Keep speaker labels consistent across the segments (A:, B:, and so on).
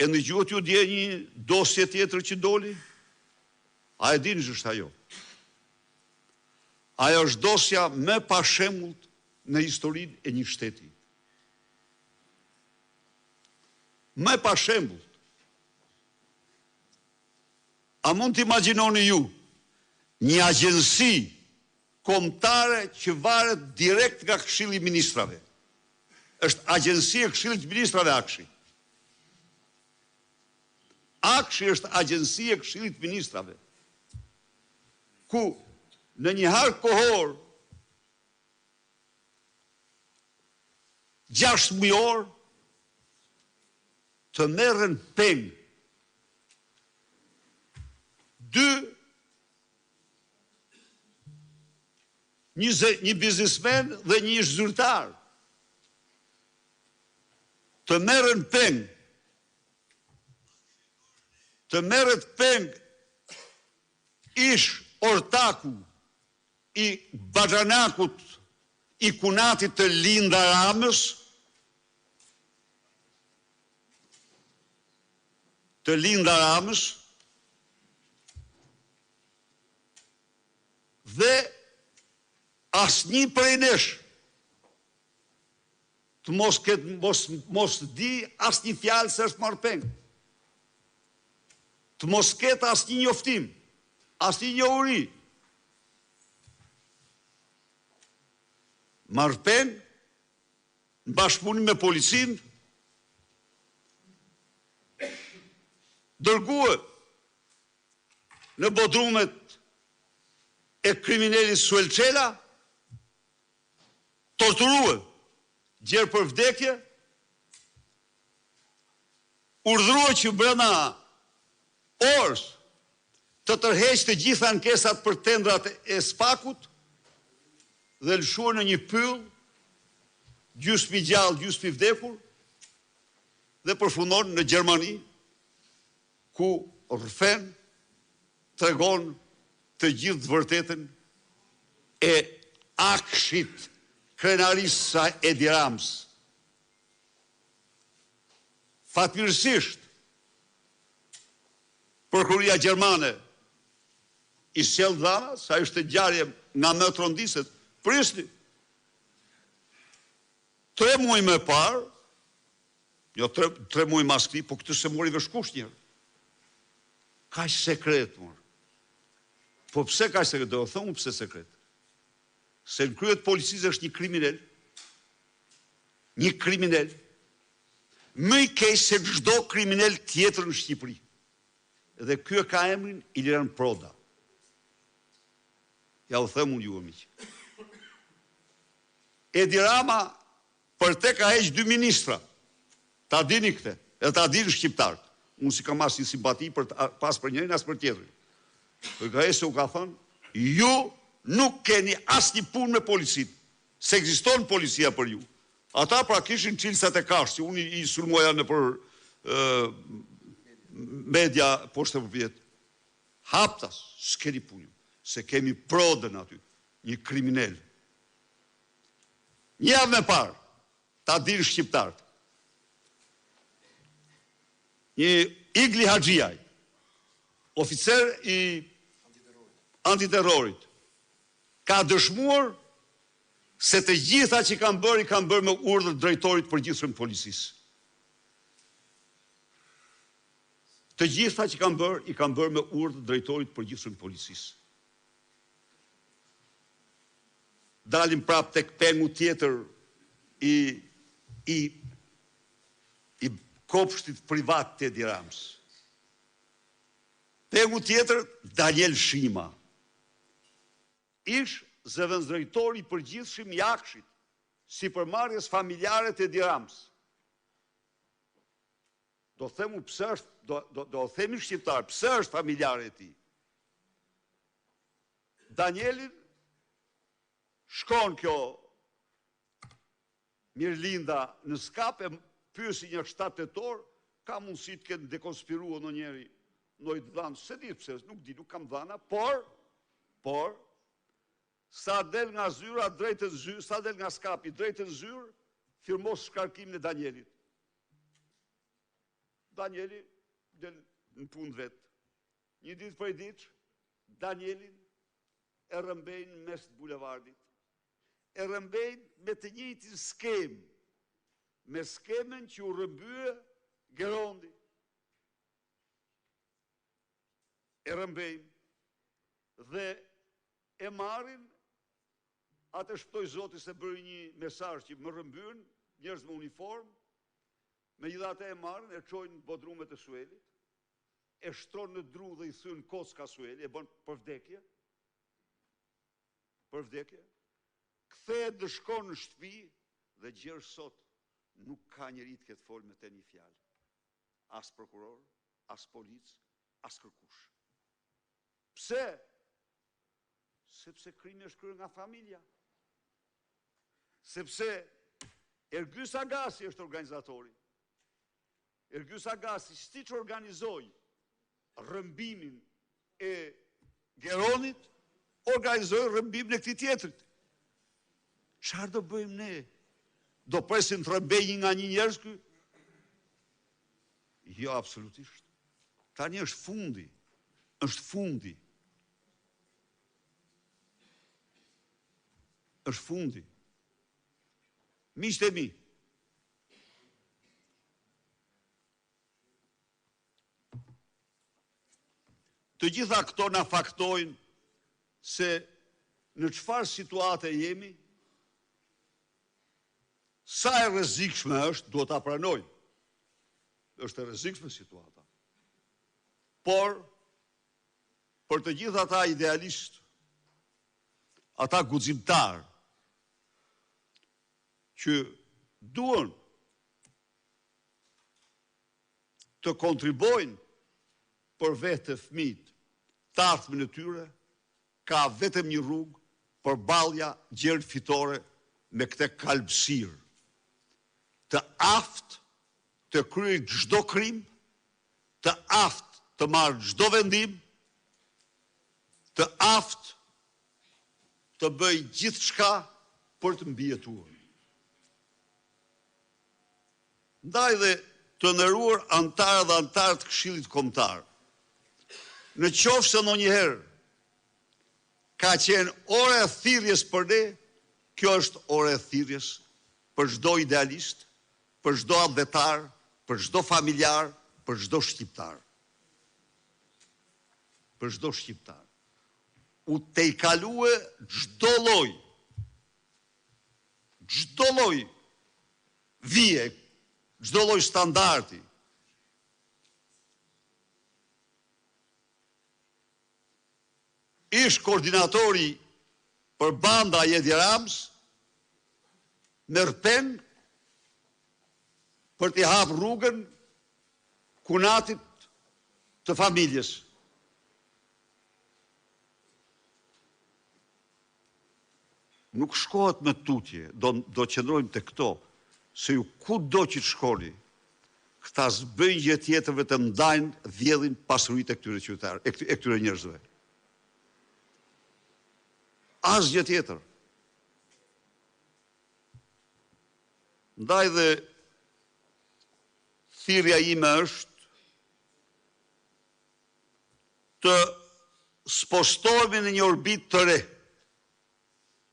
A: E në gjuhët ju dje një dosje tjetër që doli? A e dini që është ajo? Ajo është dosja me pa shembull në historinë e një shteti. Me pa shembull. A mund të imagjinoni ju një agjensi kombëtare që varet direkt nga Këshilli i Ministrave? Është agjensia e Këshillit të Ministrave Akshi. Akshi është agjensia e Këshillit të Ministrave, ku në një harë kohor 6 mujor të merren peng një biznesmen dhe një zyrtar. Të merren peng. Të merret peng ish ortaku i Baxhanakut, i Kunatit të Linda Ramës, dhe asnjë prej nesh të mos di asnjë fjalë se është marrë peng. Të mos ketë asnjë njoftim, asnjë njohuri. Marrë peng, në bashkëpunim me policinë, dërguhet në bodrumet e kriminalit Suelçela, torturuhet, gjerë për vdekje, urdhëruhet që brenda orës të tërheqë të gjitha ankesat për tendrat e Spakut dhe lëshuar në një pyll, gjysmë gjallë, gjysmë vdekur, dhe përfundon në Gjermani, ku rrëfen tregon të gjithë të vërtetën e Akshit, krenarisë Edi Ramës. Fatmirësisht, Prokuria Gjermane i sjell dhana, sa ishte ngjarje nga më trondiset, prisni. 3 muaj më parë, jo 3 muaj mas këtij, po këtë se mori vesh kush njërë. Kaq sekret, mor. Po pse kaq sekret? Do thonë pse sekret. Se në kryet policisë është një kriminal. Një kriminal. Më i keq se çdo kriminal tjetër në Shqipëri. Dhe ky ka emrin Iliran Proda. Ja u them unë ju miq. Edi Rama për te ka heq 2 ministra. Ta dini këtë, e ta dini shqiptarët. Unë si kam asnjë simpati pas për njërin as për tjetrin. Për ka se u ka thënë, ju nuk keni asnjë punë me policinë, se ekziston policia për ju. Ata pra kishin çilsat e kafshë, që unë i sulmoja në për media poshtë e përpjet. Haptas, s'keni punë, se kemi Prodën aty, një kriminal. Një javë më parë, ta dinë shqiptarët, një Igli Haxhiaj, oficer i antiterrorit, ka dëshmuar se të gjitha që kanë bërë me urdhër drejtorit përgjithshëm të policisë. Të gjitha që i kanë bërë me urdhër drejtorit përgjithshëm të policisë. Dalim prap tek pengu tjetër i kopshtit privat të Edi Ramës. Pengu tjetër, Daniel Shima. Ish zëvendësdrejtori i përgjithshëm i Akshit, sipërmarrjes familjare të Edi Ramës. Do themu pse është, do themi shqiptar, pse është familjare e tij. Danielin shkon kjo Mirlinda në skap, e pyesi një 7 tetor, ka mundësi të kenë dekonspiruar ndonjëri ndonjë dhanë, se di pse, nuk kam dhana, por sa del nga zyra drejt në zyrë, sa del nga skapi drejt në zyrë, firmos shkarkimin e Danielit. Danieli del në punë vetë. Një ditë për ditë, Danielin e rëmbejnë mes të bulevardit. E rëmbejnë me të njëjtin skemë, me skemen që u rëmbye Gerondi. E rëmbejnë dhe e marrin, atë shpëtoj Zoti se bëri një mesazh që më rëmbyen, njerëz me uniformë, megjithatë e marrin, e çojnë në bodrumet e Suelit, e shtronë në dru dhe i thyn kocka Sueli, e bën për vdekje. Për vdekje. Kthehet dhe shkon në shtëpi dhe gjerë sot nuk ka njeri të ketë folë me të një fjalë. As prokuror, as polic, as kërkush. Pse? Sepse krimi është kryer nga familja. Sepse Ergjys Agasi është organizatori. Ergjys Agasi, siç organizoi rrëmbimin e Geronit, organizoi rrëmbimin e këtij tjetrit. Çfarë do bëjmë ne? Do presim të rrëmbejë nga një njerëz ky? Jo, absolutisht. Tani është fundi. Është fundi. Është fundi. Miqtë e mi, të gjitha këto na faktojnë se në çfarë situate jemi, sa e rrezikshme është, duhet ta pranojmë. Është e rrezikshme situata. Por, për të gjithë ata idealistë, ata guximtar, që duan të kontribojnë për vetë të fëmijët, të ardhmen e tyre, ka vetëm një rrugë përballja gjerë fitore me këtë kalbësirë. Të aftë të kryejë çdo krim, të aftë të marrë çdo vendim, të aftë të bëjë gjithçka për të mbijetuar. Ndaj dhe të nderuar antarë dhe antarë të Këshillit Kombëtar, në qoftë se ndonjëherë ka qenë ora e thirrjes për ne, kjo është ora e thirrjes për çdo idealist, për çdo advetar, për çdo familjar, për çdo shqiptar. Për çdo shqiptar. U tejkalue çdo lloj vije, çdo lloj standardi. Ish koordinatori për banda Edi Rams, merr pen për t'i hap rrugën kunatit të familjes. Nuk shkohet me tutje, do qëndrojmë të këto, se ju ku do që të shkoni, këta zbëjnë gjë tjetër vetëm ndajnë vjedhin pasuritë e këtyre njerëzve. Asgjë tjetër. Ndaj dhe thirrja ime është të spostohemi në një orbit të re.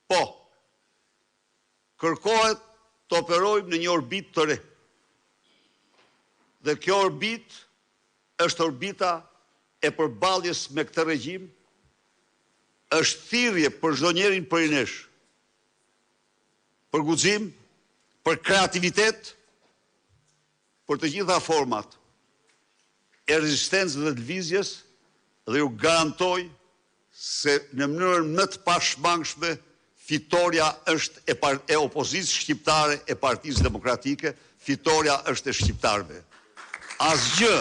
A: Po, kërkohet të operojmë në një orbit të re. Dhe kjo orbit është orbita e përballjes me këtë regjim, është thirrje për çdo njerin prej nesh. Për guxim, për kreativitet, për të gjitha format e rezistencës dhe të lëvizjes, dhe ju garantoj se në mënyrën më të pashmangshme fitoria është e opozicës shqiptare, e Partisë Demokratike, fitoria është e shqiptarëve. Asgjë